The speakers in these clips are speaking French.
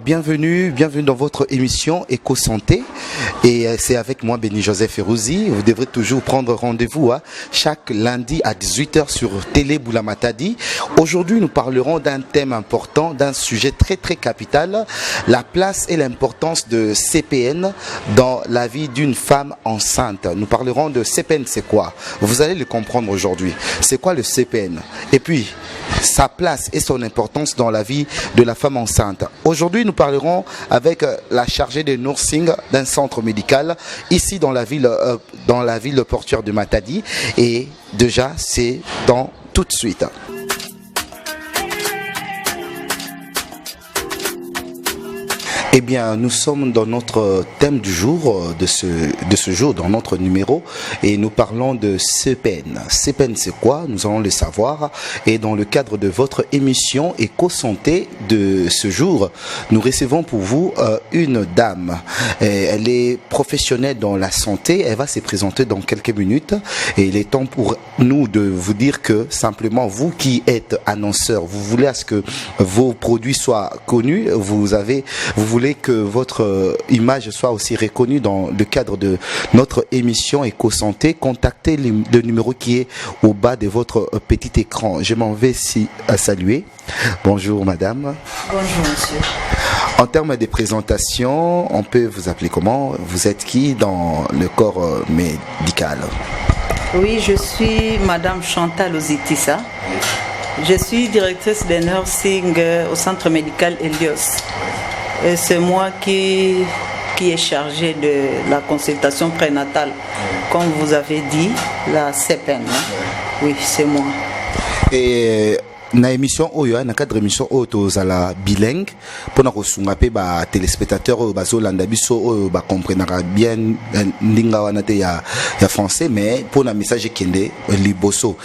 Bienvenue dans votre émission Éco-Santé et c'est avec moi Béni Joseph Erouzi. Vous devrez toujours prendre rendez-vous chaque lundi à 18h sur Télé Boula Matadi. Aujourd'hui nous parlerons d'un thème important, d'un sujet très capital, la place et l'importance de CPN dans la vie d'une femme enceinte. Nous parlerons de CPN, c'est quoi? Vous allez le comprendre aujourd'hui. C'est quoi le CPN? Et puis sa place et son importance dans la vie de la femme enceinte. Aujourd'hui, nous parlerons avec la chargée de nursing d'un centre médical ici dans la ville portuaire de Matadi. Et déjà, c'est dans tout de suite. Eh bien, nous sommes dans notre thème du jour, de ce jour, dans notre numéro, et nous parlons de CPN. CPN, c'est quoi? Nous allons le savoir. Et dans le cadre de votre émission Éco-Santé de ce jour, nous recevons pour vous une dame. Elle est professionnelle dans la santé. Elle va se présenter dans quelques minutes. Et il est temps pour nous de vous dire que simplement, vous qui êtes annonceur, vous voulez à ce que vos produits soient connus, vous voulez que votre image soit aussi reconnue dans le cadre de notre émission Éco-Santé, contactez le numéro qui est au bas de votre petit écran. Je m'en vais saluer. Bonjour madame. Bonjour monsieur. En termes de présentation, on peut vous appeler comment? Vous êtes qui dans le corps médical? Oui, je suis madame Chantal Ozitissa. Je suis directrice de nursing au centre médical Helios. Et c'est moi qui est chargé de la consultation prénatale, comme vous avez dit, la CPN. Oui, c'est moi. Et na émission oyo na cadre émission oyo tozala bilingue pona kosunga pe ba téléspectateurs oyo bazolanda biso oyo ba comprendra bien ndinga wana te ya français, mais pona message kende liboso.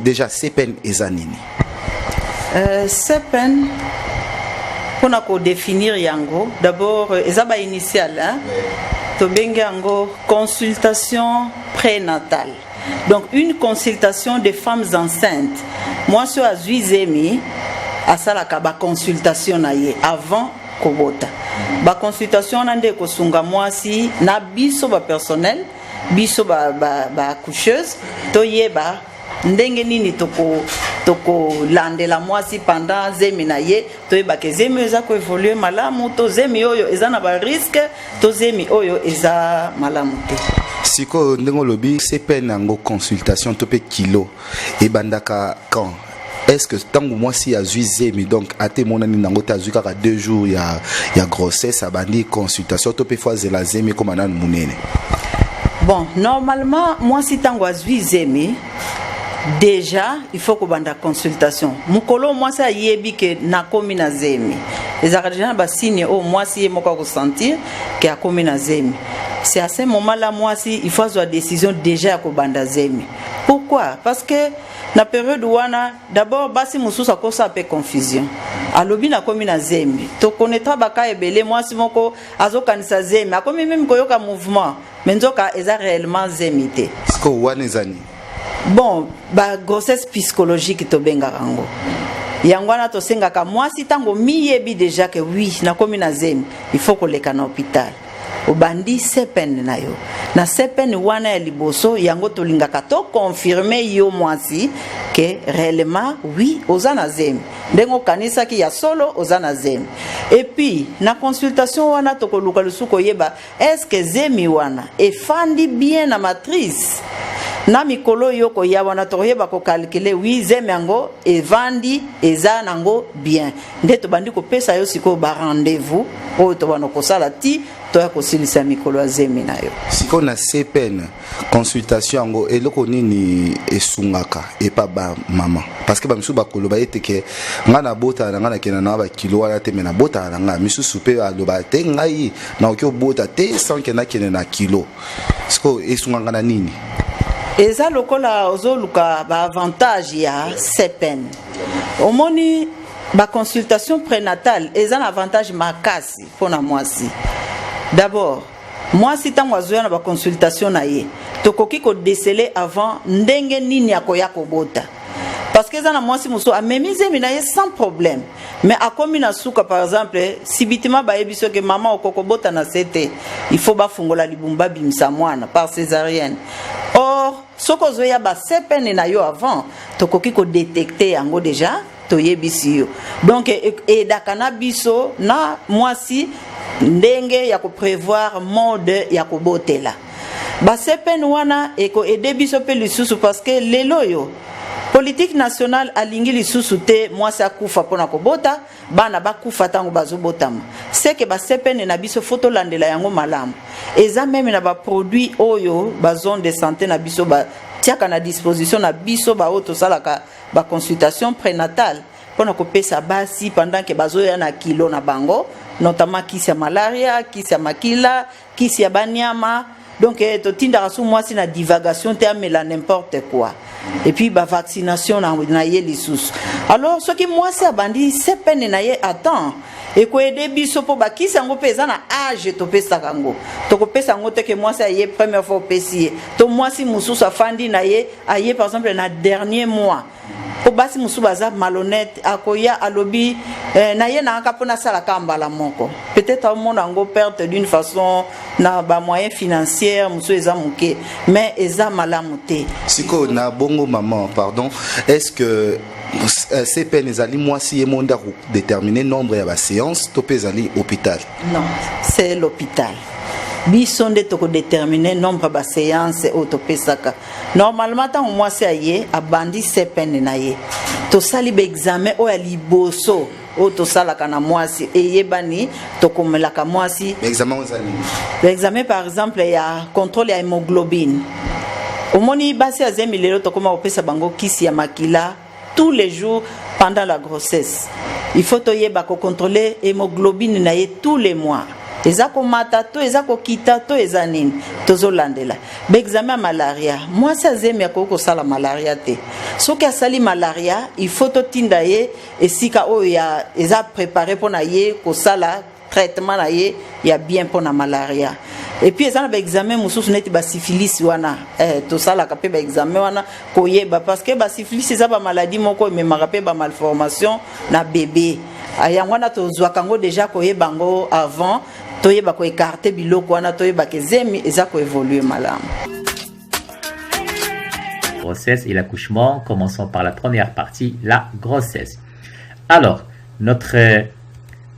Déjà CPN ezanini? CPN pour ko définir yango, d'abord ezaba initial to benga yango consultation prénatale. Donc une consultation des femmes enceintes. Moi sur azuizemi asalaka ba consultation na ye avant kobota. Ba consultation na nde ko sunga mwasi na biso ba personnel, biso ba coucheuse to yeba ndenge nini toko landela mwasi pendant zemi na ye to yeba ke zemi eza ko évoluer malamu to zemi oyo eza na ba risque to zemi oyo eza malamu te. Siko ndenge lobi CPN nango consultation to pe kilo e bandaka quand? Est-ce que tango mwasi azui zemi donc ate monani nango ta azui kaka 2 jours ya grossesse abandi consultation to pe fois la zemi comme nan munene? Bon, normalement mwasi tango azui zemi déjà il faut que banda consultation mukolo mwasi ayebi ke nakomi na zemi ezaka déjà ba signe au mwasi moko ko sentir que akomi na zemi. C'est à ce moment-là mwasi il faut avoir décision déjà ko banda zemi. Pourquoi? Parce que na période wana d'abord basi mususa ko sa pe confusion alobi na komi na zemi to connaîtra baka ebele mwasi moko azokanisa zemi akomi même koyoka mouvement mais nzoka eza réellement zemi te. Siko wana ezani? Bon, ba grossesse psychologique to benga rango. Yangwana to sengaka mwasi tango miyebi déjà que oui nakomi na zemi il faut ko leka na hôpital. Obandi CPN na yo. Na CPN wana ya liboso yango to lingaka to confirmer yo mwasi que réellement oui ozana zemi. Ndengo kanisa ki ya solo ozana zemi. Et puis na consultation wana to ko luka lusuko yeba est-ce que zemi wana efandi bien na matrice? Na mikolo yoko ya wana toyeba ko calculer oui zemi yango evandi eza nango bien. Nde to bandi ko pesa yo siko ba rendez-vous o to bana ko sala ti to ya ko silisa mikolo ya zemi na yo. Siko na CPN consultation yango eloko nini esungaka e pa ba mama parce que ba misu ba koloba eteke ngana bota na ngana kena na ba kilo wala te mena bota na ngana misu supe aloba te ngai na okyo bota te sans kena kena na kilo. Siko esunganga na nini? Eza lokola ozoluka ba avantage ya CPN. Omoni ba consultation prénatale eza un avantage makasi pona mwasi. D'abord, mwasi tango azoya na ba consultation na ye, tokoki ko déceler avant ndenge nini akoya kobota. parce que zana mwasi muso amemize minaye sans problème, mais akomi na suka par exemple si bitima ba yebiso ke mama okokobota na sete il faut ba fungola libumba bimsa mwana par césarienne. Or soko zoya ba sepene na yo avant tokoki ko détecter yango déjà toyebisi yo. Donc et dakana biso na mwasi ndenge ya ko prévoir mode ya ko botela ba sepene wana eko aider biso pe lisusu parce que lelo yo politique nationale alingi lisusu te mwasi akufa pona kobota bana bakufa tango bazobotama c'est que ba sepene na biso photo landela yango malamu eza même na ba produit oyo ba zone de santé na biso ba tiaka na disposition na biso ba auto salaka ba consultation prénatale pona kopesa basi pendant que bazoya na kilo na bango notamment kisi ya malaria, kisi ya makila, kisi ya banyama. Donc to tinda rasu mwasi na divagation te amela n'importe quoi. Et puis ba vaccination na ye lisusu. Alors ce qui mwasi abandi sepene na ye attend et ko aider biso po ba kisi yango pesa na âge to pesa kango. To ko pesa ngo te ke mwasi aye première fois pesi. To mwasi mususu afandi na ye aye par exemple na dernier mois. Po basi musu baza malhonnête akoya alobi na ye na kapona sala kambala moko peut-être au monde ango perte d'une façon na ba moyen financier musu eza muke mais eza malamu te siko na bongo maman pardon est-ce que ces peines ezali mwasi ye monda déterminer nombre ya ba séance to pezali hôpital? Non, c'est l'hôpital. Biso nde toko déterminer nombre ba séance autopesaka. Normalement tant mwasi aye abandi sepene na ye. To sali be examen o ya liboso o to sala kana mwasi eyebani to komelaka mwasi. Examen ozali. L'examen par exemple ya contrôle ya hémoglobine. Omoni basi azemi lelo to koma opesa bango kisi ya makila tous les jours pendant la grossesse. Il faut to yeba ko contrôler hémoglobine na ye tous les mois. Ezako matato ezako kitato ezanini tozolandela be examen malaria moi ça zemi akoko sala malaria te soki asali malaria il faut to tinda ye esika o ya eza préparé pona ye ko sala traitement na ye ya bien pona malaria et puis ezana ba examen mususu neti ba syphilis wana to sala ka pe ba examen wana ko yeba parce que ba syphilis eza ba maladie moko me marape ba malformation na bébé ayangwana to zwa kango déjà ko yebango avant toyeba ko écarter biloko wana toyeba ke zemi eza ko évoluer malamu. Grossesse et l'accouchement, commençons par la première partie, la grossesse. Alors, notre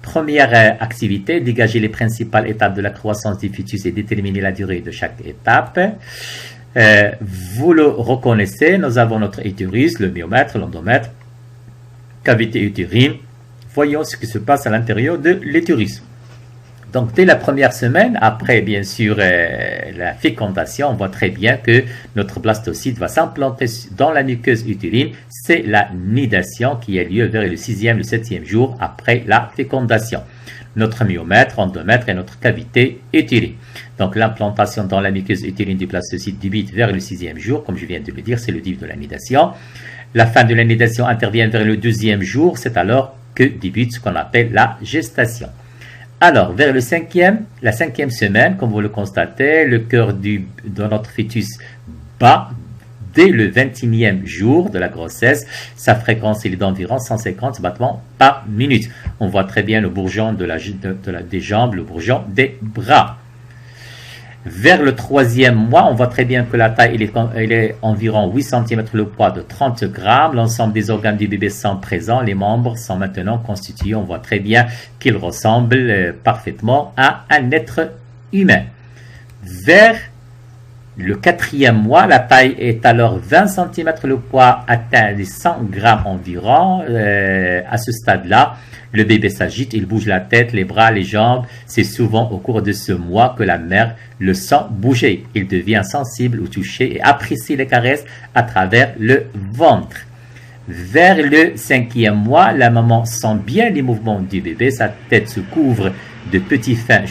première activité, dégager les principales étapes de la croissance du fœtus et déterminer la durée de chaque étape. Vous le reconnaissez, nous avons notre utérus, le myomètre, l'endomètre, cavité utérine. Voyons ce qui se passe à l'intérieur de l'utérus. Donc, dès la première semaine, après bien sûr la fécondation, on voit très bien que notre blastocyte va s'implanter dans la muqueuse utérine. C'est la nidation qui a lieu vers le 6e, le 7e jour après la fécondation. Notre myomètre, endomètre et notre cavité utérine. Donc, l'implantation dans la muqueuse utérine du blastocyte débute vers le 6e jour, comme je viens de le dire, c'est le début de la nidation. La fin de la nidation intervient vers le 2e jour, c'est alors que débute ce qu'on appelle la gestation. Alors, vers la 5e semaine, comme vous le constatez, le cœur de notre fœtus bat dès le 21e jour de la grossesse. Sa fréquence est d'environ 150 battements par minute. On voit très bien le bourgeon des jambes, le bourgeon des bras. Vers le 3e mois, on voit très bien que la taille elle est environ 8 cm, le poids de 30 grammes. L'ensemble des organes du bébé sont présents. Les membres sont maintenant constitués. On voit très bien qu'ils ressemblent parfaitement à un être humain. Vers le 4e mois, la taille est alors 20 cm, le poids atteint les 100 grammes environ. À ce stade-là, le bébé s'agite, il bouge la tête, les bras, les jambes. C'est souvent au cours de ce mois que la mère le sent bouger. Il devient sensible au toucher et apprécie les caresses à travers le ventre. Vers le 5e mois, la maman sent bien les mouvements du bébé. Sa tête se couvre de petits fins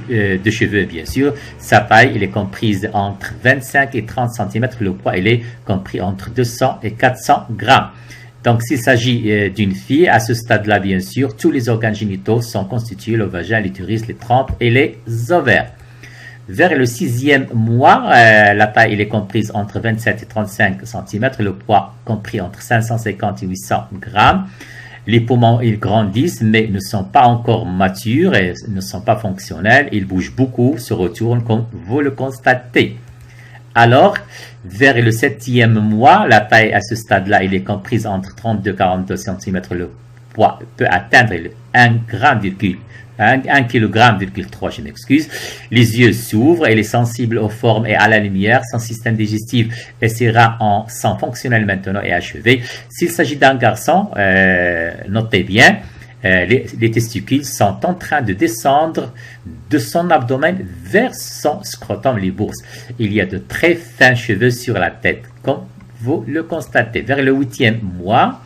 de cheveux, bien sûr. Sa taille, elle est comprise entre 25 et 30 cm. Le poids, il est compris entre 200 et 400 grammes. Donc, s'il s'agit d'une fille, à ce stade-là, bien sûr, tous les organes génitaux sont constitués, le vagin, l'utérus, les trompes et les ovaires. Vers le 6e mois, la taille elle est comprise entre 27 et 35 cm, le poids compris entre 550 et 800 grammes. Les poumons, ils grandissent, mais ne sont pas encore matures et ne sont pas fonctionnels. Ils bougent beaucoup, se retournent comme vous le constatez. Alors, vers le 7e mois, la taille à ce stade-là, il est comprise entre 32 et 42 cm. Le poids peut atteindre 1 kg,3, je m'excuse. Les yeux s'ouvrent, elle est sensible aux formes et à la lumière. Son système digestif et ses reins sont fonctionnels maintenant et achevés. S'il s'agit d'un garçon, notez bien, les testicules sont en train de descendre de son abdomen vers son scrotum, les bourses. Il y a de très fins cheveux sur la tête, comme vous le constatez. Vers le 8e mois,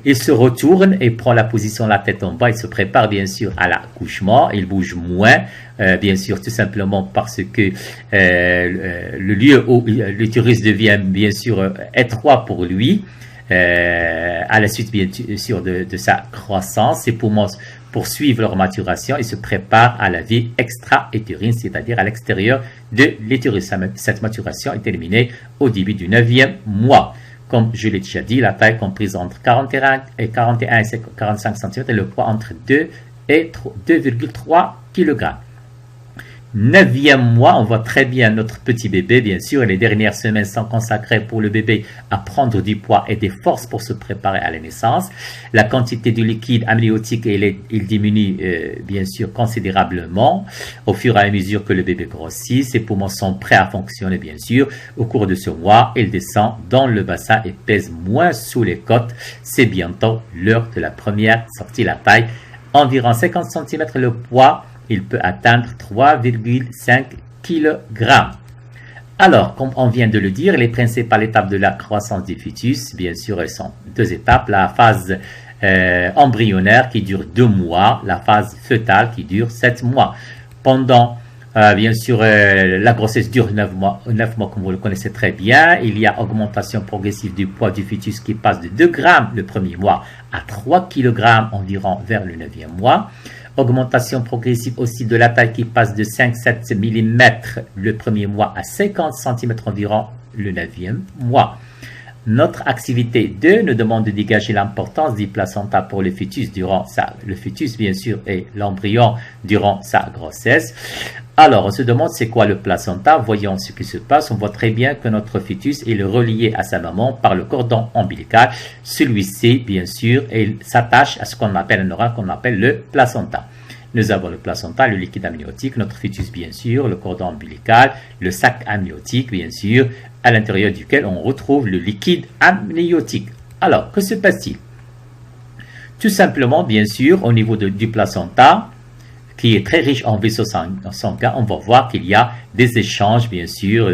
il se retourne et prend la position la tête en bas. Il se prépare bien sûr à l'accouchement. Il bouge moins, bien sûr, tout simplement parce que le lieu où l'utérus devient bien sûr étroit pour lui. À la suite bien sûr de sa croissance, ses poumons poursuivent leur maturation et se préparent à la vie extra-utérine, c'est-à-dire à l'extérieur de l'utérus. Cette maturation est terminée au début du 9e mois. Comme je l'ai déjà dit, la taille comprise entre 41 et 45 cm et le poids entre 2 et 2,3 kg. 9e mois, on voit très bien notre petit bébé, bien sûr, et les dernières semaines sont consacrées pour le bébé à prendre du poids et des forces pour se préparer à la naissance. La quantité de liquide amniotique, il diminue, bien sûr, considérablement au fur et à mesure que le bébé grossit. Ses poumons sont prêts à fonctionner, bien sûr. Au cours de ce mois, il descend dans le bassin et pèse moins sous les côtes. C'est bientôt l'heure de la première sortie. La taille, environ 50 cm, le poids, il peut atteindre 3,5 kg. Alors, comme on vient de le dire, les principales étapes de la croissance du fœtus, bien sûr, elles sont 2 étapes. La phase embryonnaire qui dure 2 mois, la phase fœtale qui dure 7 mois. Pendant, bien sûr, la grossesse dure 9 mois, comme vous le connaissez très bien. Il y a augmentation progressive du poids du fœtus qui passe de 2 grammes le premier mois à 3 kg environ vers le 9e mois. Augmentation progressive aussi de la taille qui passe de 5-7 mm le premier mois à 50 cm environ le 9e mois. Notre activité 2 nous demande de dégager l'importance du placenta pour le fœtus le fœtus bien sûr et l'embryon durant sa grossesse. Alors on se demande c'est quoi le placenta. Voyons ce qui se passe. On voit très bien que notre fœtus est relié à sa maman par le cordon ombilical. Celui-ci bien sûr s'attache à ce qu'on appelle le placenta. Nous avons le placenta, le liquide amniotique, notre fœtus bien sûr, le cordon ombilical, le sac amniotique bien sûr, à l'intérieur duquel on retrouve le liquide amniotique. Alors, que se passe-t-il? Tout simplement, bien sûr, au niveau du placenta, qui est très riche en vaisseaux sanguins, on va voir qu'il y a des échanges, bien sûr,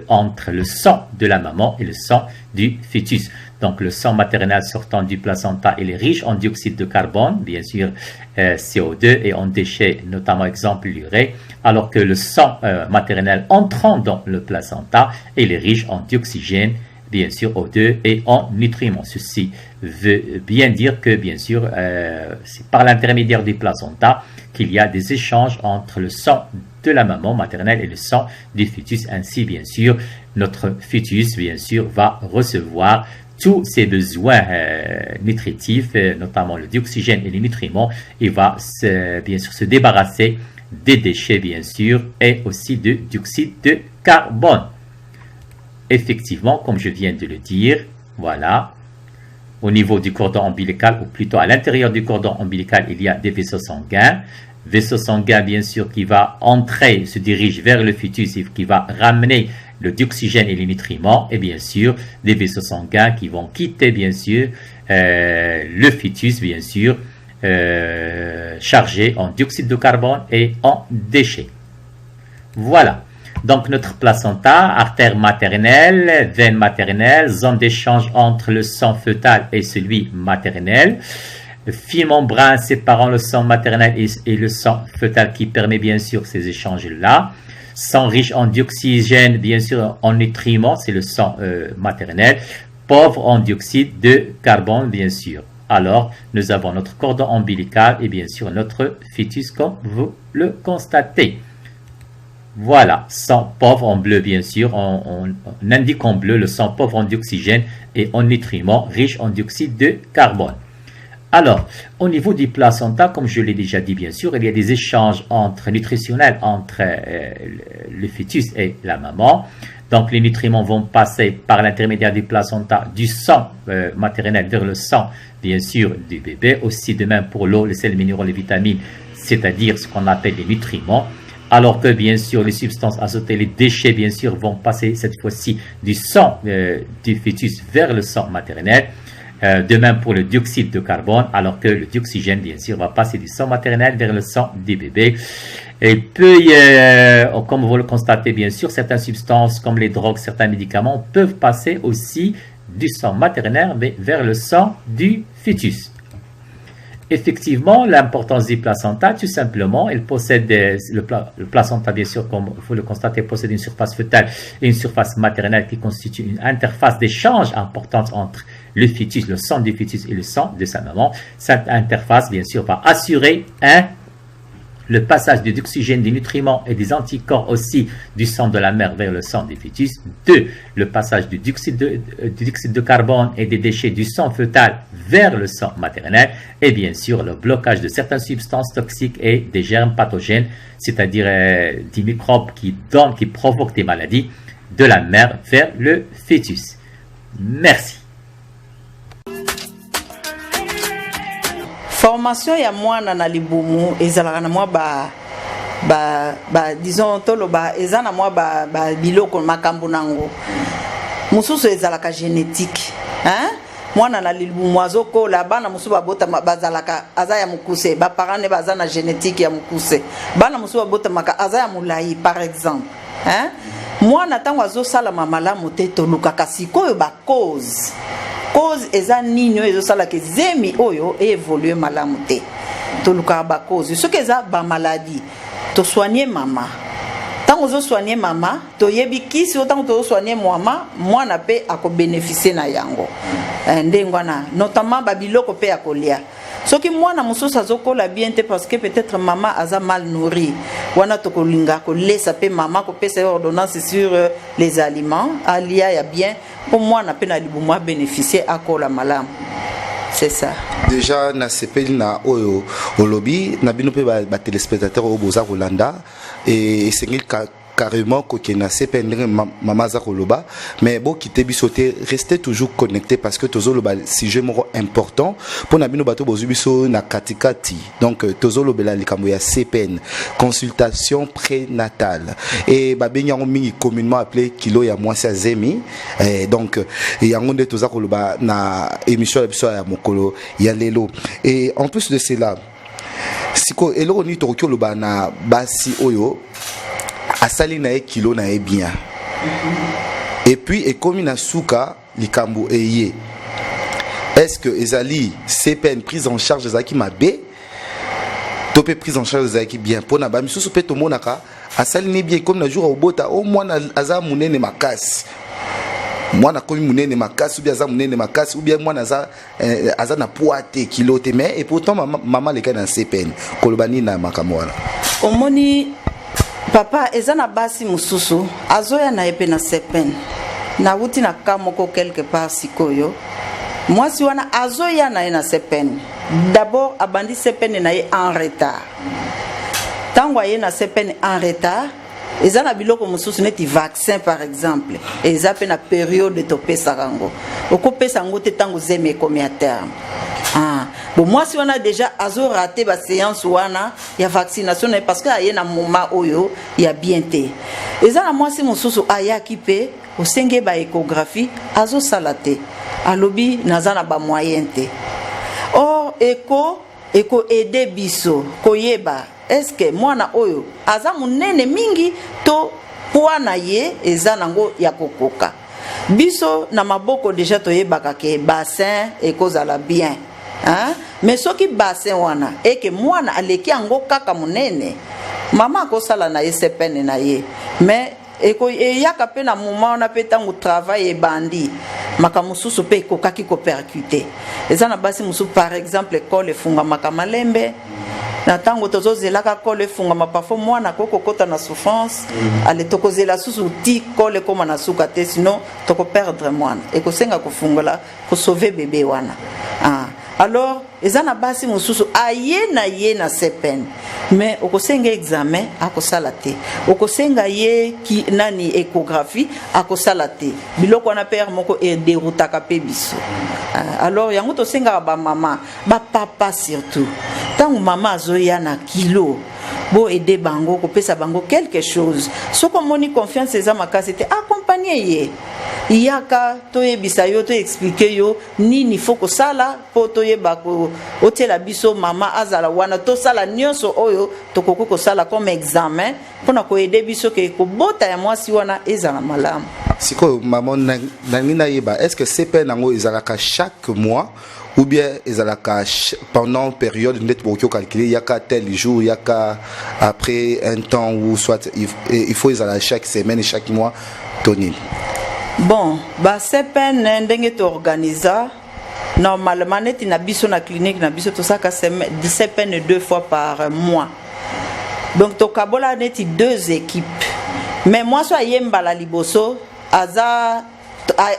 entre le sang de la maman et le sang du fœtus. Donc, le sang maternel sortant du placenta, il est riche en dioxyde de carbone, bien sûr, CO2 et en déchets, notamment exemple l'urée, alors que le sang maternel entrant dans le placenta, il est riche en dioxygène, bien sûr, O2 et en nutriments. Ceci veut bien dire que, bien sûr, c'est par l'intermédiaire du placenta qu'il y a des échanges entre le sang de la maman maternelle et le sang du fœtus. Ainsi, bien sûr, notre fœtus, bien sûr, va recevoir tous ses besoins nutritifs, notamment le dioxygène et les nutriments. Il va bien sûr se débarrasser des déchets, bien sûr, et aussi de dioxyde de carbone. Effectivement, comme je viens de le dire, voilà, au niveau du cordon ombilical, ou plutôt à l'intérieur du cordon ombilical, il y a des vaisseaux sanguins. Vaisseau sanguin, bien sûr, qui va entrer, se dirige vers le fœtus et qui va ramener le dioxygène et les nutriments. Et bien sûr, des vaisseaux sanguins qui vont quitter, bien sûr, le fœtus, bien sûr, chargé en dioxyde de carbone et en déchets. Voilà. Donc, notre placenta, artère maternelle, veine maternelle, zone d'échange entre le sang fœtal et celui maternel, fil membrane séparant le sang maternel et le sang fœtal qui permet bien sûr ces échanges-là. Sang riche en dioxygène, bien sûr en nutriments, c'est le sang maternel. Pauvre en dioxyde de carbone, bien sûr. Alors, nous avons notre cordon ombilical et bien sûr notre fœtus comme vous le constatez. Voilà, sang pauvre en bleu, bien sûr. On indique en bleu le sang pauvre en dioxygène et en nutriments riches en dioxyde de carbone. Alors, au niveau du placenta, comme je l'ai déjà dit, bien sûr, il y a des échanges nutritionnels entre le fœtus et la maman. Donc, les nutriments vont passer par l'intermédiaire du placenta, du sang maternel vers le sang, bien sûr, du bébé. Aussi de même pour l'eau, les sels minéraux, les vitamines, c'est-à-dire ce qu'on appelle les nutriments. Alors que, bien sûr, les substances azotées, les déchets, bien sûr, vont passer cette fois-ci du sang du fœtus vers le sang maternel. De même pour le dioxyde de carbone, alors que le dioxygène, bien sûr, va passer du sang maternel vers le sang du bébé. Et puis, comme vous le constatez, bien sûr, certaines substances comme les drogues, certains médicaments peuvent passer aussi du sang maternel vers le sang du fœtus. Effectivement, l'importance du placenta, tout simplement, il possède le placenta, bien sûr, comme vous le constatez, possède une surface fœtale et une surface maternelle qui constitue une interface d'échange importante entre le fœtus, le sang du fœtus et le sang de sa maman. Cette interface, bien sûr, va assurer le passage de l'oxygène, des nutriments et des anticorps aussi du sang de la mère vers le sang du fœtus. 2. Le passage du dioxyde de carbone et des déchets du sang fœtal vers le sang maternel. Et bien sûr, le blocage de certaines substances toxiques et des germes pathogènes, c'est-à-dire des microbes qui provoquent des maladies de la mère vers le fœtus. Merci. Formation ya mwana na libumu ezalaka na mwa disons toloba eza na mwa biloko makambo nango mususu ezalaka génétique hein mwana na libumu azokola bana mususu babota bazalaka aza ya mukuse ba parents ne baza na génétique ya mukuse bana mususu babota maka aza ya mulai par exemple hein mwana tango azosala malamu te tolukaka sikoyo ba cause eza nini oyo ezosala ke zemi oyo évolue malamu te toluka ba cause soki eza ba maladie to soigner mama tango zo soigner mama to yebi kisi tango to soigner mwana pe ako bénéficier na yango ndengwana notamment ba biloko pe akolia soki mwana mususu azokola bien te parce que peut-être maman aza mal nourrie wana to kolinga ko laisser pe mama ko pesa ordonnance sur les aliments alia ya bien pour moi na pena libumu bénéficier akola malam. C'est ça. Déjà na sepeli na oyo olobi na bino pe ba téléspectateurs au boza Rolanda et c'est carrément que na sepeli mama za koloba mais bon qui te bisoté restez toujours connecté parce que tozo le sujet moro important pour na bino bato bozubiso na katikati donc tozo le bela likambo ya CPN consultation prénatale et ba benyango mingi communément appelé kilo ya mwasi azemi donc yango nde toza koloba na émission ya mokolo ya lelo et en plus de cela siko eloko ni tokyo loba na basi oyo asali na kilo na bien et puis et comme na suka likambo eye est-ce que ezali CPN prise en charge ezaki mabe topé prise en charge ezaki bien pona ba misusu pe to monaka asali ni bien comme na jour obota au mwana aza munene makasi mwana komi munene makasi ou bien aza munene makasi ou bien mwana aza na poate kilo te mais et pourtant maman le cas dans CPN kolobani na makamwana omoni papa ezana basi mususu azoya na epe na CPN na wuti na kamoko quelque part sikoyo mwasi wana azoya na CPN d'abord abandi CPN na ye en retard tango ye na CPN en retard ezana biloko mususu neti vaccin par exemple ezape na période de topesa rango okopesa ngo te tango zeme komi à terme bon moi si on a déjà azo raté ba séance wana ya vaccination parce que ayé na moment oyo ya bien té ezana moi si mususu ayaki pe osenge ba échographie azo salate alobi nazana ba moyen té or écho aider biso koyeba est-ce que mwana oyo aza munene mingi to poana ye ezana ngo ya kokoka biso na maboko déjà toyebaka ke bassin ekozala bien hein mais soki bassin wana et que mwana aleki yango kaka munene mama akosala na ye CPN na ye mais yaka pe na moment na pe tango travail ebandi makamususu pe kokaki ko percuter ezana basi musu par exemple école funga makamalembe na tango tozozelaka kole fungama parfois mwana kokokota na souffrance ale tokozela susu ti kole koma na suka te sinon toko perdre mwana ekosenga kofungola ko sauver bébé wana alors ezana basi mususu aye na sepen mais okosenga examen akosala te okosenga ye ki nani échographie akosala te biloko wana père moko e derutaka pe biso alors yango tosenga ba mama ba papa surtout tangu mama azoya na kilo bo aider bango kopesa bango quelque chose soko moni confiance eza makasi te accompagner ye iyaka toyebisa yo to expliquer yo nini faut kosala po toyeba ko otela biso mama azala wana to sala nyonso oyo tokoko kosala comme examen pona ko aider biso ke ko bota ya mwasi wana ezala malamu siko maman nangina yeba est-ce que CPN nango ezalaka chaque mois ou bien ezalaka pendant période net pour calculer il y a qu'à tel jour il y a qu'à après un temps ou soit il faut ezala chaque semaine et chaque mois Tony. Bon, ba CPN ndenge to organisa normalement net na biso na clinique na biso to saka CPN 2 fois par mois. Donc to kabola net 2 équipes. Mais moi so yemba la liboso aza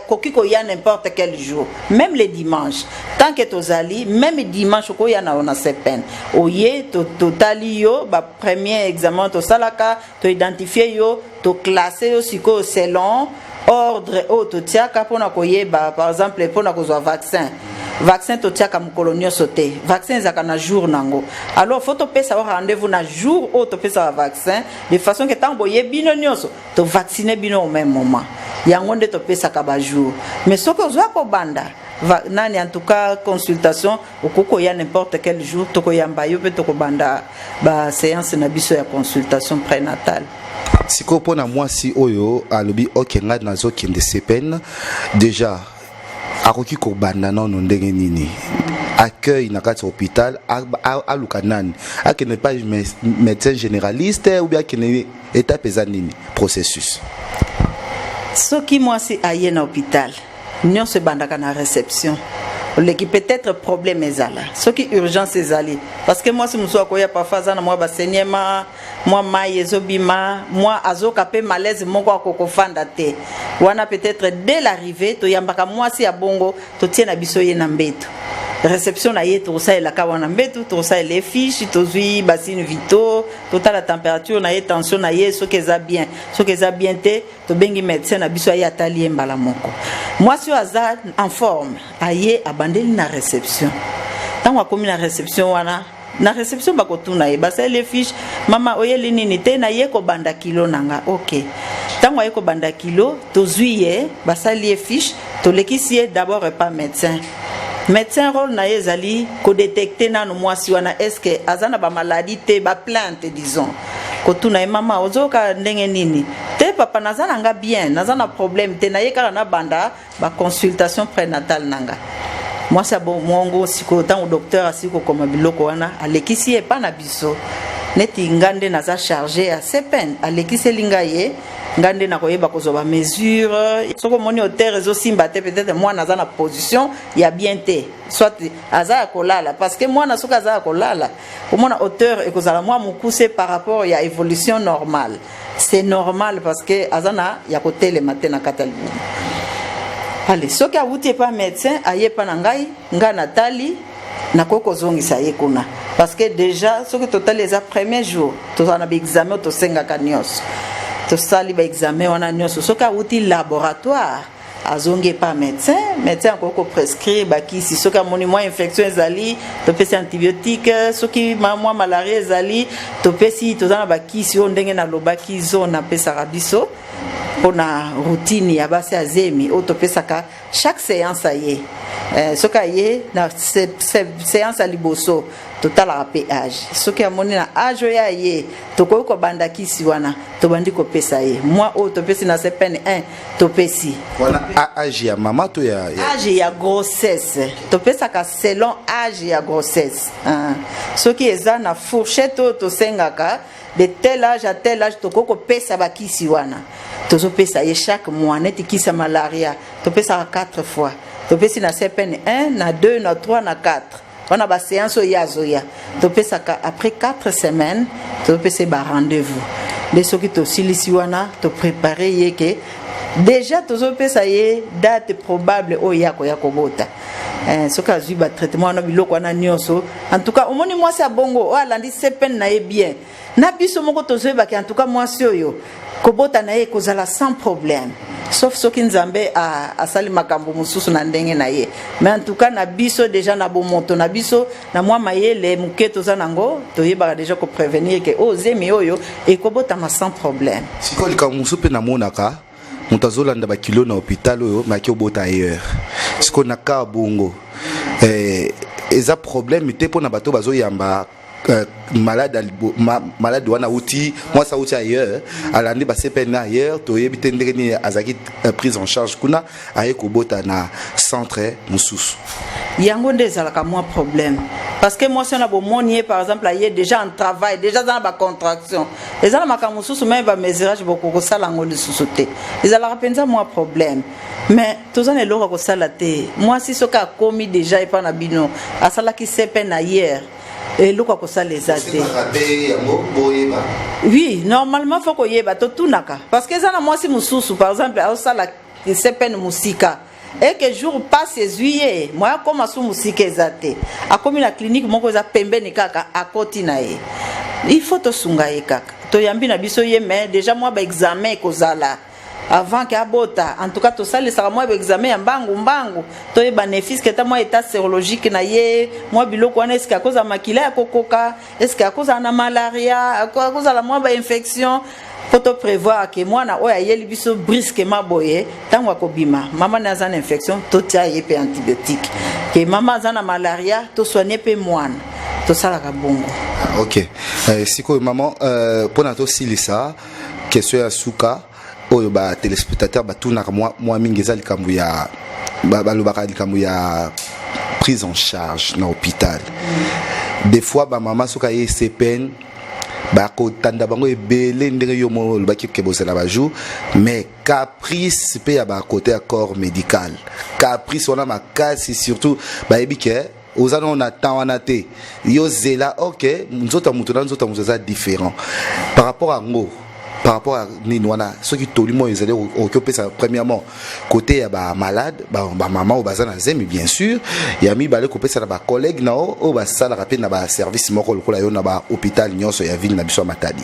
kokiko ya n'importe quel jour, même les dimanches. Tant que tozali, même dimanche ko ya na ona CPN. Oye to totali yo ba premier examen to salaka to identifier yo to classer yo siko selon ordre auto tiaka pona koyeba par exemple pona kozwa vaccin to tiaka mukolonio sote vaccin zaka na jour nango alors faut to pesa rendez-vous na jour auto pesa vaccin de façon que tant boye bino nyonso to vacciner bino au même moment yango nde to pesa ka ba jour mais soko ozwa ko banda nani en tout cas consultation okoko ya n'importe quel jour to ko yamba yo pe to ko banda ba séance na biso ya consultation prénatale. Siko pona mwasi oyo alobi okenga nazo kende CPN déjà akoki ko banda non ndenge nini accueil na kati hôpital a lukanani akene pas médecin généraliste ou bien akene étape ezanini processus soki mwasi aye na hôpital nyonso bandaka na réception leki peut-être problème ezala soki urgence ezali parce que moi si muso akoya parfois na moi basenyema moi mai ezobima moi azoka pe malaise moko akokofanda te wana peut-être dès l'arrivée to yambaka moi si ya bongo to tiena biso ye na mbeto réception na ye to sa la kawana mbeto to sa les fiches to zui basine vito total la température na ye tension na ye soki eza bien te to bengi médecin na biso ya atali mbala moko moi si aza en forme aye abandeli na réception tango akomi na réception wana na réception bakotuna ye basa les fiches mama oyeli nini te na ye ko banda kilo nanga OK tango ye ko banda kilo to zuiye basa les fiches to lekisi d'abord pas médecin rôle na ezali ko détecter nanu mwasi wana est-ce que azana ba maladie te ba plainte disons ko tuna mama ozoka ndenge nini te papa nazana nga bien nazana problème te na ye kala na banda ba consultation prénatale nanga moi ça bon mongo siko tant au docteur asiko comme biloko wana alekisi e pa na biso neti ngande naza chargé à CPN alekisi linga ye ngande na koyeba kozoba mesure soko moni hauteur ezo simba te peut-être moi naza na position ya bien te soit aza kolala parce que moi na soka aza kolala komona hauteur ekozala moi mukuse par rapport ya évolution normale c'est normal parce que azana ya kotele matin na katali. Allez, soki awuti pas médecin aye pa na ngai nga Nathalie na koko zongisa ye kuna parce que déjà soki total les premiers jours to na ba examen to senga kanyos to sali ba examen wana nyonso soki awuti laboratoire azongi pas médecin koko prescrire ba kisi soki amoni moi infection ezali to pesi antibiotique soki moi malaria ezali to pesi to na ba kisi o ndenge na lobaki zona pesa rabiso pour la routine ya basi azemi autopesaka chaque séance aye soka ye na séance aliboso total à âge soki amoni na âge ya ye toko ko banda kisi wana to bandi ko pesa ye moi autopesi na CPN 1 to pesi wana âge ya mama to ya âge ya grossesse to pesaka selon âge ya grossesse soki eza na fourchette to sengaka de tel âge à tel âge to ko pesa ba kisi wana tozo pesa ye chaque mois neti kisa malaria to pesa 4 fois to pesi na CPN 1 na 2 na 3 na 4 on a ba séance ya zoya to pesa après 4 semaines to pesa ba rendez-vous de ce qui to silisi wana to préparer yeke déjà to pesa ye date probable o yako yakobota ce cas eu ba traitement na biloko wana nyonso en tout cas au moni moi c'est bongo o alandi sepen na ye bien na biso moko to zoeba ki en tout cas moi oyo kobota na ye kozala sans problème sauf ce qui nzambe a sali makambo mususu na ndenge na ye mais en tout cas na biso déjà na bomoto na biso na mwa mayele muketo za nango to yeba déjà ko prévenir que ozemi oyo e kobota ma sans problème sikoli ka musu pe na monaka mutazolanda ba kilo na hôpital oyo maki obota ailleurs siko na ka bongo eza problème te pona bato bazo yamba malade wana outi moi ça outi ailleurs alandi ba CPN ailleurs to yebite ndeni azaki prise en charge kuna aye kobota na centre mususu yango ndezala ka moi problème parce que moi si on a bon monier par exemple aye déjà en travail déjà dans ba contraction ezala makamu mususu même ba mesurage beaucoup ko sala ngoli susuté ezala rapenza moi problème mais tous les loko ko sala te moi si soka komi déjà et pas na bino asala ki CPN ailleurs et le quoi ça les a dit oui normalement faut qu'on y ait tout naka parce que ça na moi si mususu par exemple à ça la c'est peine musika et que jour passe juillet moi comme sous musique ezate a comme la clinique moko za pembeni kaka a côté na ye il faut to sunga ye kaka to yambi na biso ye mais déjà moi ba examen kozala avant que abota en tout cas tout ça les sera moi examen mbangu to e bénéfice que ta moi état sérologique na ye moi biloko wana est-ce que à cause de makila ya kokoka est-ce que à cause de malaria à cause de la moi ba infection faut te prévoir que moi na oya yeli biso brusquement boye tango akobima mama na zana infection to tia ye pe antibiotique que mama zana malaria to soigner pe moine to sala ka bongo OK siko maman pona to silisa question ya suka oyo ba téléspectateur batuna moi mingi za likambu ya balobaka likambu ya prise en charge na hôpital des fois ba mama soka ye CPN ba ko tanda bango ebele ndenge yo mo ba ki kebosela ba jour mais caprice pe ya ba côté corps médical caprice on a makasi surtout ba ebike ozana on attend wana te yo zela OK nzota mutu na nzota muzaza différent par rapport à ngo par rapport à Ninwana, ceux qui tout le monde ils allaient occuper ça premièrement côté ba malade ba maman au bazana zemi bien sûr il y a mis ba le couper ça ba collègue na o ba ça la rapide na ba service moko lokola yo na ba hôpital nyonso ya ville na biso matadi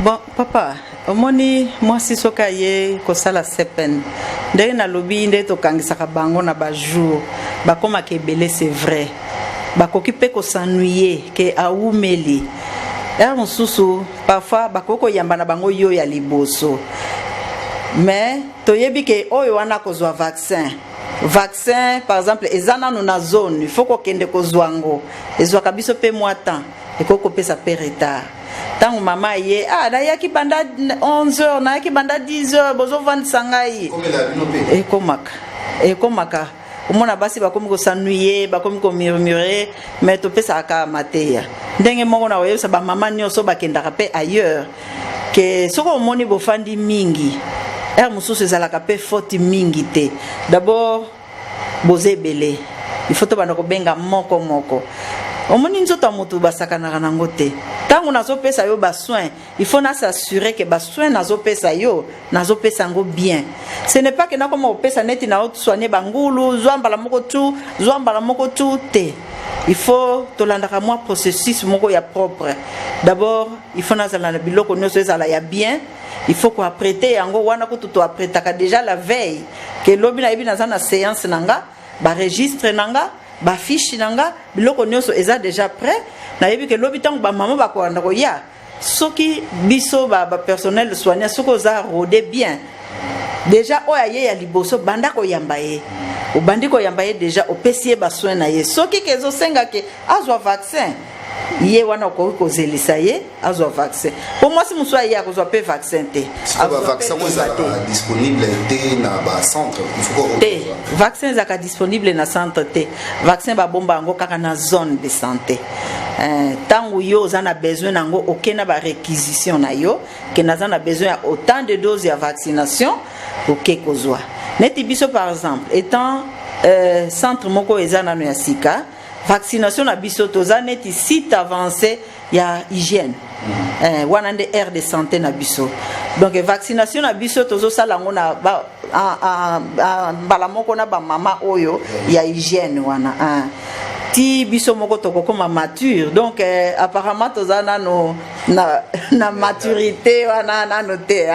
bon papa omoni moi si sokaye ko sala sepen ndenge na lobi nde to kangisa ka bango na ba jour ba koma ke belé c'est vrai ba kokipe ko s'ennuyer ke aumeli mususu parfois bakoko yamba na bango yo ya liboso mais toyebi ke oyo wana kozwa vaccin par exemple ezana no na zone il faut ko kende kozwango ezwa kabiso pe moatan ekoko pesa pe retard tangu mama ye na yaki banda 11h na yaki banda 10h bozo vendre sangai ekomaka omona basi bakomi ko s'ennuyer bakomi ko murmurer mais to pesa ka mateya ndenge moko na oyo sa ba mama nyonso bakendaka pe ailleurs que soko omoni bofandi mingi mususu ezalaka pe faute mingi te d'abord bozebele il faut to bana ko benga moko omoni nzoto mutu basakanaka nango te tango nazopesa yo ba soin il faut na s'assurer que ba soin nazopesa yo nazopesa ngo bien ce n'est pas que na comme opesa neti na soigner bangulu zwambala moko tu te il faut tolandaka moi processus moko ya propre d'abord il faut nazala na biloko nyonso ezala ya bien il faut ko apprêter yango wana ko to apprêtaka déjà la veille que lobi na yebi naza na séance nanga ba registre nanga ba fiche nanga biloko nyonso eza déjà prêt na yebi ke lobi tango ba mama ba ko anda ko ya soki biso ba personnel soignant soko za rodé bien déjà oya ye ya liboso banda ko yamba ye o bandi ko yamba ye déjà opesi ba soin na ye soki kezo senga ke azwa vaccin ye wana ko zelisa ye azwa vaccin pour moi si muso ya ko zwa pe vaccin te azwa vaccin disponible te na ba centre il faut te vaccin zaka disponible na centre te vaccin ba bomba ngo kaka na zone de santé tango yo zana besoin nango okena ba réquisition na yo ke nazana besoin ya autant de doses ya vaccination OK kozwa neti biso par exemple étant centre moko ezana no ya sika vaccination na biso toza neti site avancé ya hygiène wana nde aire de santé na biso. Donc vaccination na biso tozosala ngo na mbala moko na bamama oyo ya hygiène wana ti biso moko tokokoma mature. Donc apparemment toza nano na maturité wana nano te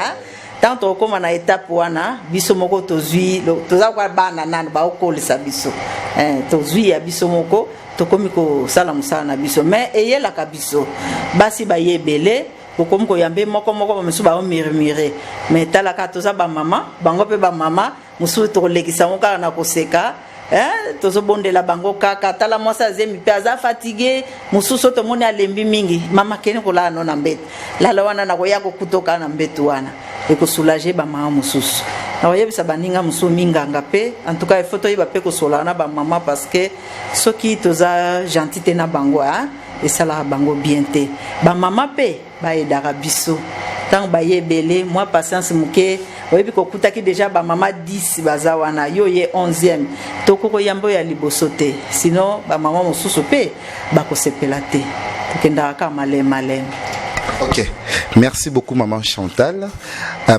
tant tokokoma na étape wana biso moko tozwi toza kwa bana nano baokolisa biso tozwi ya biso moko tokomi kosala mosala na biso mais eyelaka biso basi bayebele okomi koyambe moko bamosusu baomurmure mais talaka toza bamama bango mpe bamama mosusu tokolekisa ngo kaka na koseka tozobondela bango kaka tala mwasi azemi mpe aza fatigué mosusu tomoni alembi mingi mama keni kolala no na mbeto lala wana nakoya kokutoka na mbeto wana ekosoulage bamama mosusu nakoyebisa baninga mosusu minganga mpe en tout cas il faut toyeba mpe kosolana na bamama parce que soki toza gentil te na bango esalaka bango bien te bamama mpe baedaka biso ntango bayebele mwa patience moke oyebi kokutaki déjà bamama 10 baza wana yo ye 11e tokokoyamba oyo ya liboso te sinon bamama mosusu mpe bakosepela te tokendaka kaka malema. Ok, merci beaucoup Maman Chantal.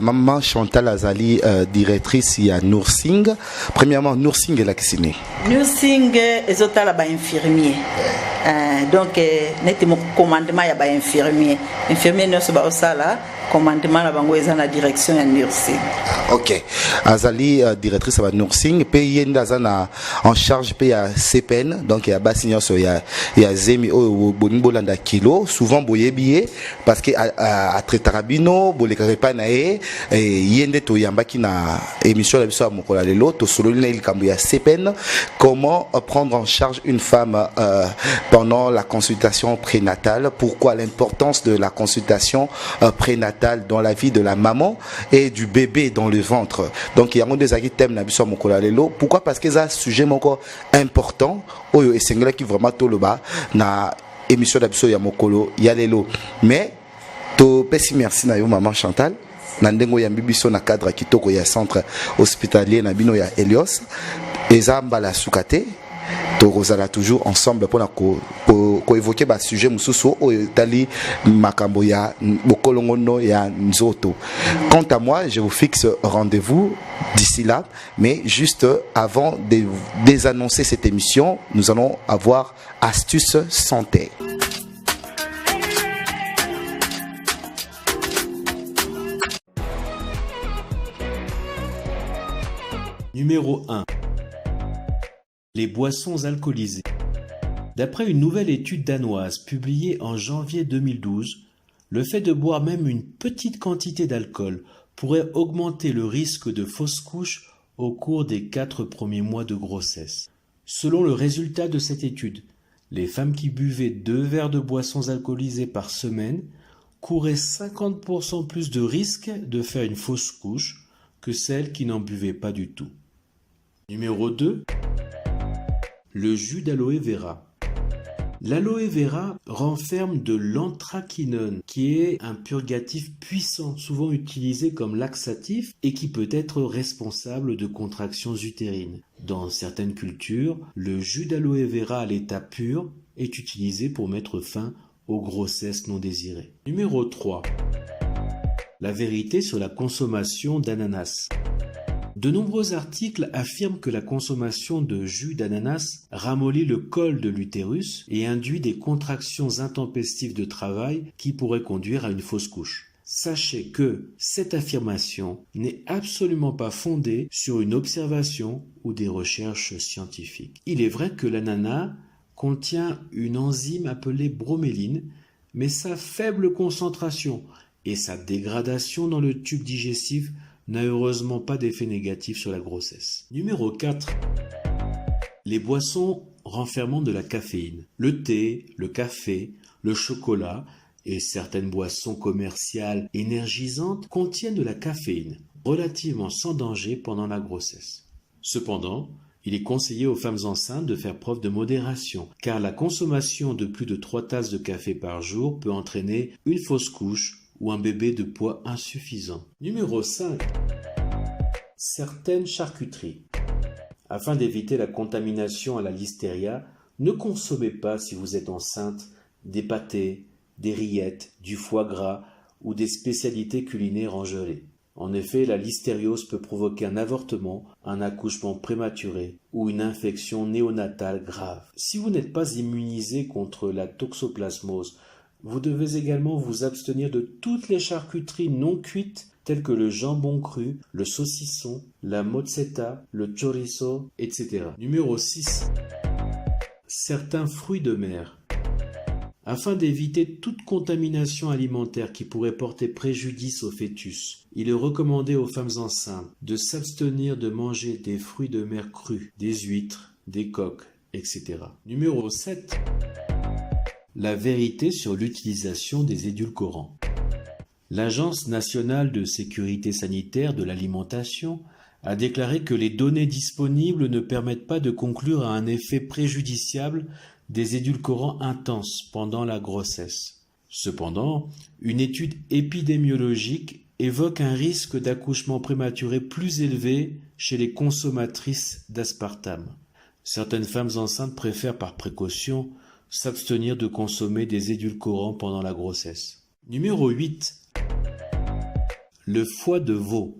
Maman Chantal Azali, directrice il y a Nursing. Premièrement, Nursing est la Kissine. Nursing est infirmier. Donc, net mon commandement ya ba infirmier. Infirmier ne se ba osala commandement la bango eza na direction ya nursing. Ok. Azali directrice ba nursing pe yenda zana en charge pe ya CPN donc ya basignon so ya zemi o bonimbolanda kilo souvent boyebié parce que à traiterabino bolekare pa na yende to yambaki na émission la biso mokola lelo to solo na likambo ya CPN comment prendre en charge une femme pendant la consultation prénatale, pourquoi l'importance de la consultation prénatale dans la vie de la maman et du bébé dans le ventre. Donc il y a des amis thèmes na biso mokola lelo. Pourquoi? Parce que c'est un sujet encore important oyo esengela qui vraiment toloba na émission na biso ya mokolo ya lelo. Mais to pesi merci na yo maman Chantal. Na ndengo ya bibiso na cadre kitoko ya centre hospitalier na bino ya Helios. Ezamba la sukate. Torozala toujours ensemble pour évoquer ba sujet mususu o tali makambo ya bokolongono ya nzoto. Quant à moi, je vous fixe rendez-vous d'ici là, mais juste avant de désannoncer cette émission, nous allons avoir astuces santé. Numéro 1. Les boissons alcoolisées. D'après une nouvelle étude danoise publiée en janvier 2012, le fait de boire même une petite quantité d'alcool pourrait augmenter le risque de fausse couche au cours des 4 premiers mois de grossesse. Selon le résultat de cette étude, les femmes qui buvaient 2 verres de boissons alcoolisées par semaine couraient 50% plus de risque de faire une fausse couche que celles qui n'en buvaient pas du tout. Numéro 2. Le jus d'aloe vera. L'aloe vera renferme de l'anthraquinone, qui est un purgatif puissant, souvent utilisé comme laxatif et qui peut être responsable de contractions utérines. Dans certaines cultures, le jus d'aloe vera à l'état pur est utilisé pour mettre fin aux grossesses non désirées. Numéro 3. La vérité sur la consommation d'ananas. De nombreux articles affirment que la consommation de jus d'ananas ramollit le col de l'utérus et induit des contractions intempestives de travail qui pourraient conduire à une fausse couche. Sachez que cette affirmation n'est absolument pas fondée sur une observation ou des recherches scientifiques. Il est vrai que l'ananas contient une enzyme appelée broméline, mais sa faible concentration et sa dégradation dans le tube digestif n'a heureusement pas d'effet négatif sur la grossesse. Numéro 4. Les boissons renfermant de la caféine. Le thé, le café, le chocolat et certaines boissons commerciales énergisantes contiennent de la caféine, relativement sans danger pendant la grossesse. Cependant, il est conseillé aux femmes enceintes de faire preuve de modération, car la consommation de plus de 3 tasses de café par jour peut entraîner une fausse couche ou un bébé de poids insuffisant. Numéro 5. Certaines charcuteries. Afin d'éviter la contamination à la listeria, Ne consommez pas, si vous êtes enceinte, des pâtés, des rillettes, du foie gras ou des spécialités culinaires en gelée. En effet, la listériose peut provoquer un avortement, un accouchement prématuré ou une infection néonatale grave. Si vous n'êtes pas immunisé contre la toxoplasmose, vous devez également vous abstenir de toutes les charcuteries non cuites telles que le jambon cru, le saucisson, la mozzetta, le chorizo, etc. Numéro 6. Certains fruits de mer. Afin d'éviter toute contamination alimentaire qui pourrait porter préjudice au fœtus, il est recommandé aux femmes enceintes de s'abstenir de manger des fruits de mer crus, des huîtres, des coques, etc. Numéro 7. La vérité sur l'utilisation des édulcorants. L'Agence nationale de sécurité sanitaire de l'alimentation a déclaré que les données disponibles ne permettent pas de conclure à un effet préjudiciable des édulcorants intenses pendant la grossesse. Cependant, une étude épidémiologique évoque un risque d'accouchement prématuré plus élevé chez les consommatrices d'aspartame. Certaines femmes enceintes préfèrent par précaution s'abstenir de consommer des édulcorants pendant la grossesse. Numéro 8. Le foie de veau.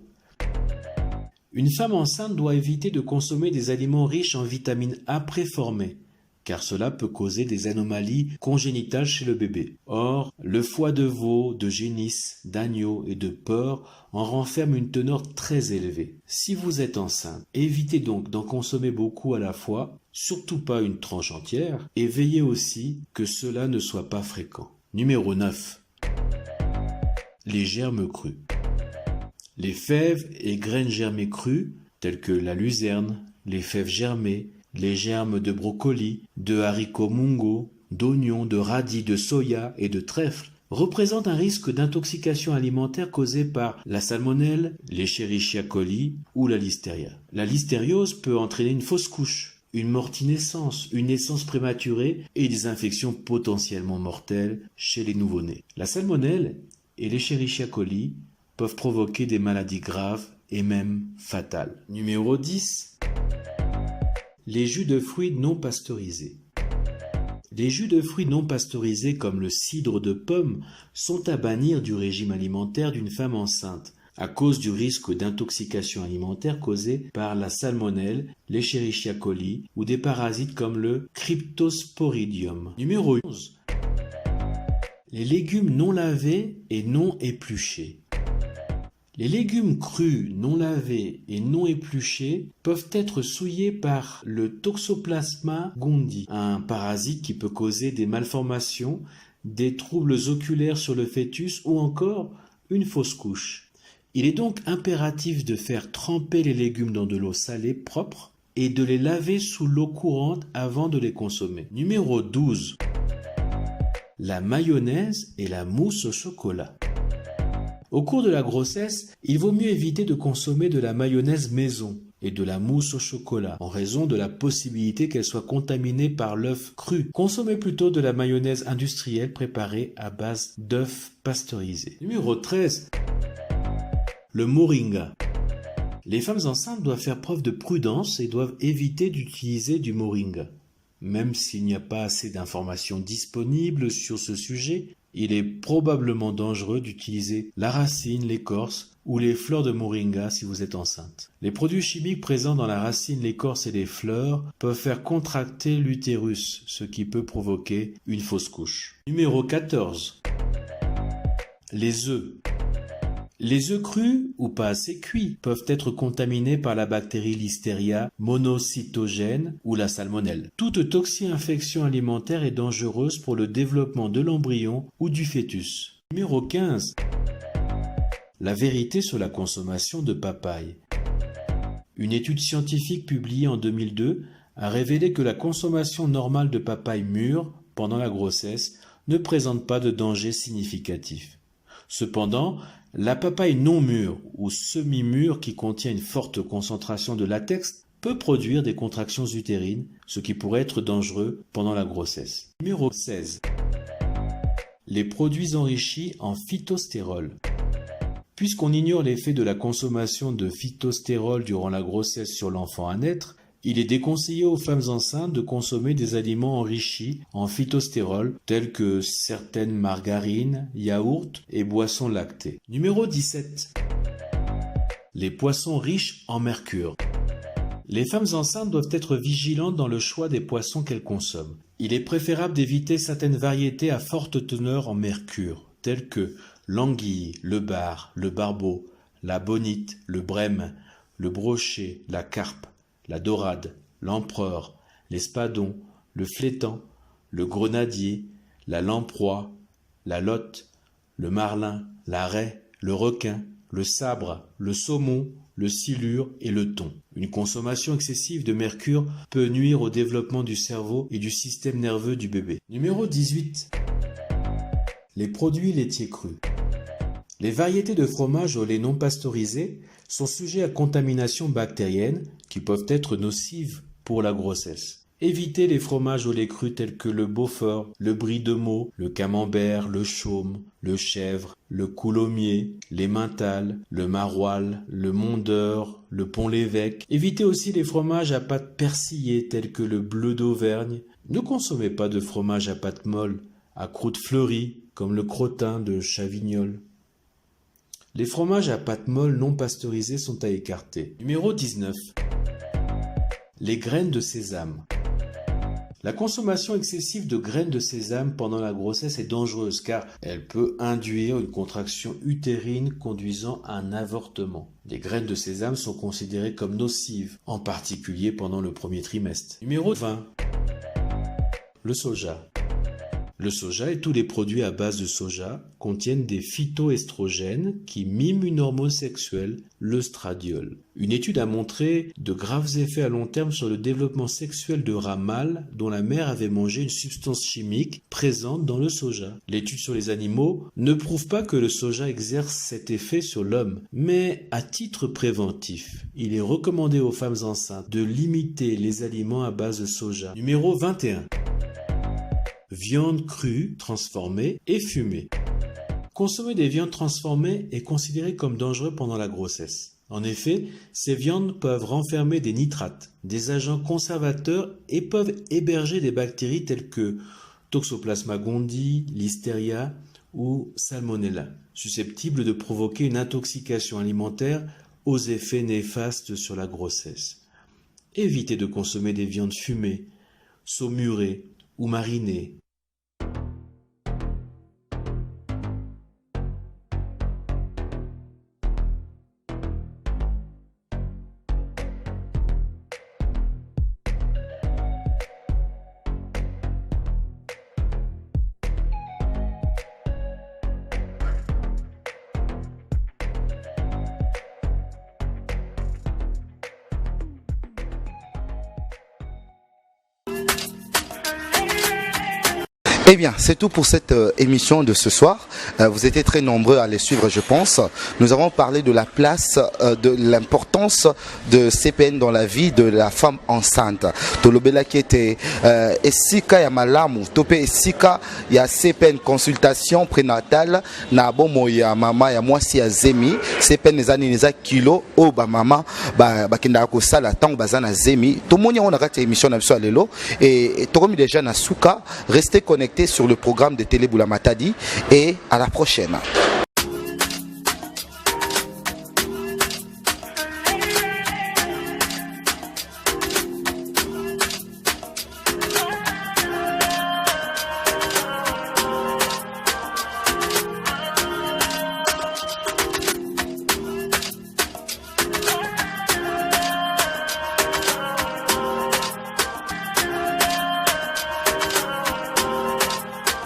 Une femme enceinte doit éviter de consommer des aliments riches en vitamine A préformée, car cela peut causer des anomalies congénitales chez le bébé. Or, le foie de veau, de génisse, d'agneau et de porc en renferme une teneur très élevée. Si vous êtes enceinte, évitez donc d'en consommer beaucoup à la fois, surtout pas une tranche entière, et veillez aussi que cela ne soit pas fréquent. Numéro 9. Les germes crus. Les fèves et graines germées crues, telles que la luzerne, les fèves germées, les germes de brocoli, de haricots mungo, d'oignons, de radis, de soya et de trèfle, représentent un risque d'intoxication alimentaire causée par la salmonelle, l'Escherichia coli ou la listeria. La listériose peut entraîner une fausse couche, une mortinescence, une naissance prématurée et des infections potentiellement mortelles chez les nouveau-nés. La salmonelle et l'Escherichia coli peuvent provoquer des maladies graves et même fatales. Numéro 10. Les jus de fruits non pasteurisés. Les jus de fruits non pasteurisés comme le cidre de pomme sont à bannir du régime alimentaire d'une femme enceinte à cause du risque d'intoxication alimentaire causée par la salmonelle, l'Escherichia coli ou des parasites comme le Cryptosporidium. Numéro 11. Les légumes non lavés et non épluchés. Les légumes crus, non lavés et non épluchés peuvent être souillés par le Toxoplasma gondii, un parasite qui peut causer des malformations, des troubles oculaires sur le fœtus ou encore une fausse couche. Il est donc impératif de faire tremper les légumes dans de l'eau salée propre et de les laver sous l'eau courante avant de les consommer. Numéro 12. La mayonnaise et la mousse au chocolat. Au cours de la grossesse, il vaut mieux éviter de consommer de la mayonnaise maison et de la mousse au chocolat en raison de la possibilité qu'elle soit contaminée par l'œuf cru. Consommez plutôt de la mayonnaise industrielle préparée à base d'œufs pasteurisés. Numéro 13. Le moringa. Les femmes enceintes doivent faire preuve de prudence et doivent éviter d'utiliser du moringa. Même s'il n'y a pas assez d'informations disponibles sur ce sujet, il est probablement dangereux d'utiliser la racine, l'écorce ou les fleurs de moringa si vous êtes enceinte. Les produits chimiques présents dans la racine, l'écorce et les fleurs peuvent faire contracter l'utérus, ce qui peut provoquer une fausse couche. Numéro 14. Les œufs. Les œufs crus ou pas assez cuits peuvent être contaminés par la bactérie Listeria monocytogène ou la salmonelle. Toute toxi-infection alimentaire est dangereuse pour le développement de l'embryon ou du fœtus. Numéro 15. La vérité sur la consommation de papaye. Une étude scientifique publiée en 2002 a révélé que la consommation normale de papaye mûre pendant la grossesse ne présente pas de danger significatif. Cependant, la papaye non mûre ou semi-mûre qui contient une forte concentration de latex peut produire des contractions utérines, ce qui pourrait être dangereux pendant la grossesse. Numéro 16. Les produits enrichis en phytostérol. Puisqu'on ignore l'effet de la consommation de phytostérol durant la grossesse sur l'enfant à naître, Il est déconseillé aux femmes enceintes de consommer des aliments enrichis en phytostérol tels que certaines margarines, yaourts et boissons lactées. Numéro 17. Les poissons riches en mercure. Les femmes enceintes doivent être vigilantes dans le choix des poissons qu'elles consomment. Il est préférable d'éviter certaines variétés à forte teneur en mercure, telles que l'anguille, le bar, le barbeau, la bonite, le brème, le brochet, la carpe, la dorade, l'empereur, l'espadon, le flétan, le grenadier, la lamproie, la lotte, le marlin, la raie, le requin, le sabre, le saumon, le silure et le thon. Une consommation excessive de mercure peut nuire au développement du cerveau et du système nerveux du bébé. Numéro 18. Les produits laitiers crus. Les variétés de fromage au lait non pasteurisé sont sujets à contamination bactérienne qui peuvent être nocives pour la grossesse. Évitez les fromages au lait cru tels que le Beaufort, le Brie de Meaux, le Camembert, le Chaume, le Chèvre, le Coulommiers, les Mentales, le Maroilles, le Mondeur, le Pont-l'Évêque. Évitez aussi les fromages à pâte persillée tels que le Bleu d'Auvergne. Ne consommez pas de fromage à pâte molle, à croûte fleurie, comme le Crottin de Chavignol. Les fromages à pâte molle non pasteurisés sont à écarter. Numéro 19. Les graines de sésame. La consommation excessive de graines de sésame pendant la grossesse est dangereuse car elle peut induire une contraction utérine conduisant à un avortement. Les graines de sésame sont considérées comme nocives, en particulier pendant le premier trimestre. Numéro 20. Le soja. Le soja et tous les produits à base de soja contiennent des phytoestrogènes qui miment une hormone sexuelle, l'œstradiol. Une étude a montré de graves effets à long terme sur le développement sexuel de rats mâles dont la mère avait mangé une substance chimique présente dans le soja. L'étude sur les animaux ne prouve pas que le soja exerce cet effet sur l'homme, mais à titre préventif, il est recommandé aux femmes enceintes de limiter les aliments à base de soja. Numéro 21. Viande crue, transformée et fumée. Consommer des viandes transformées est considéré comme dangereux pendant la grossesse. En effet, ces viandes peuvent renfermer des nitrates, des agents conservateurs et peuvent héberger des bactéries telles que Toxoplasma gondii, Listeria ou Salmonella, susceptibles de provoquer une intoxication alimentaire aux effets néfastes sur la grossesse. Évitez de consommer des viandes fumées, saumurées ou marinées. Eh bien, c'est tout pour cette émission de ce soir. Vous étiez très nombreux à les suivre, je pense. Nous avons parlé de la place, de l'importance de CPN dans la vie de la femme enceinte. Tolobela qui était esika ya malamu, tope esika ya CPN consultation prénatale na bomo ya mama ya mwasi ya zemi. CPN ezani neza kilo o ba mama ba kinda ko sala tango bazana zemi. Tomonya on a raté émission na biso lelo et tokomi déjà na suka. Restez connectés sur le programme de Télé Boula Matadi et à la prochaine.